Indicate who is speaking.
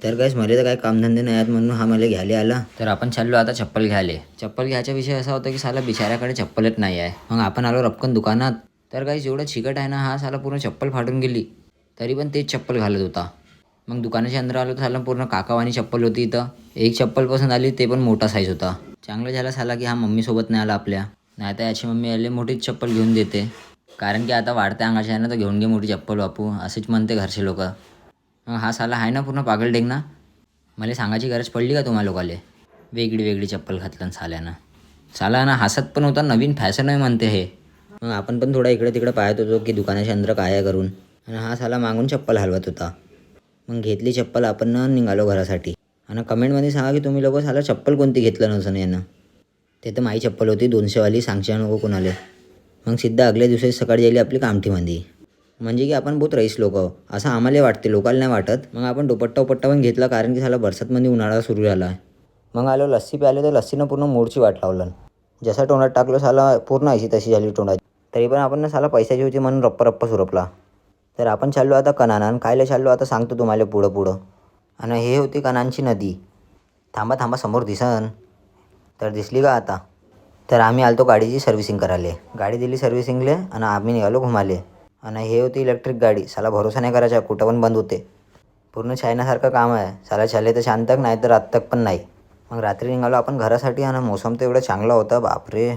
Speaker 1: तर काहीच मला तर काय कामधंदे नाही आहेत म्हणून हा मला घ्यायला आला. तर आपण चाललो आता चप्पल घ्यायला. चप्पल घ्यायचा विषय असा होता की साला बिचाऱ्याकडे चप्पलच नाही आहे. मग आपण आलो रपकन दुकानात. तर काही जेवढं चिकट आहे ना, हा साला पूर्ण चप्पल फाटून गेली तरी पण तेच चप्पल घालत होता. मग दुकानाच्या अंदर आलो तर साला पूर्ण काकावानी चप्पल होती इथं. एक चप्पल पसंत आली, ते पण मोठा साईज होता. चांगलं झालं साला की हा मम्मीसोबत नाही आला आपल्या, नाही तर याची मम्मी आले मोठीच चप्पल घेऊन देते. कारण की आता वाढत्या अंगाच्या आहे ना, तर घेऊन घे मोठी चप्पल बापू, असेच म्हणते घरचे लोक. मग हा साला आहे ना पूर्ण पागल डेंग ना. मला सांगायची गरज पडली का तुम्हाला लोकाले? वेगळी वेगळी चप्पल घातलं साल्यानं. साला ना हसत पण होता, नवीन फॅशन आहे म्हणते हे. मग आपण पण थोडा इकडे तिकडे पाहत होतो की दुकानाच्या अंदर काय आहे करून. आणि हा साला मागून चप्पल हलवत होता. मग घेतली चप्पल आपण ना, निघालो घरासाठी. आणि कमेंटमध्ये सांगा की तुम्ही लोक साला चप्पल कोणती घेतलं नसेल यानं. ते तर माझी चप्पल होती 200वाली, सांगच्या नको कोणाले. मग सिद्धा अगल्या दिवशी सकाळी गेली आपली कामठीमध्ये. म्हणजे की आपण बहुत रईस लोक असं आम्हाला वाटते, लोकांना नाही वाटत. मग आपण दुपट्टा पण घेतला कारण की साला बरसातमध्ये उन्हाळा सुरू झाला. मग आलो लस्सी प्यायले, तर लस्सीनं पूर्ण मोडची वाट लावलं. जसा तोंडात टाकलो साला पूर्ण अशी तशी झाली तोंडात. तरी पण आपण ना साला पैशाची होती म्हणून रप्पा सुरपला. तर आपण चाललो आता कनानान. कायला चाललो आता सांगतो तुम्हाला पुढं. आणि हे होती कनानची नदी. थांबा समोर दिसन. तर दिसली का आता? तर आम्ही आलतो गाडीची सर्व्हिसिंग करायला. गाडी दिली सर्व्हिसिंगले आणि आम्ही निघालो घुमाले. आणि हे होती इलेक्ट्रिक गाडी. साला भरोसा नाही करायचा, कुठं पण बंद होते. पूर्ण चायनासारखं काम आहे. साला चालले तर शांतक, नाही तर आत्तक पण नाही. मग रात्री निघालो आपण घरासाठी. आणि मोसम तर एवढं चांगला होता बापरे.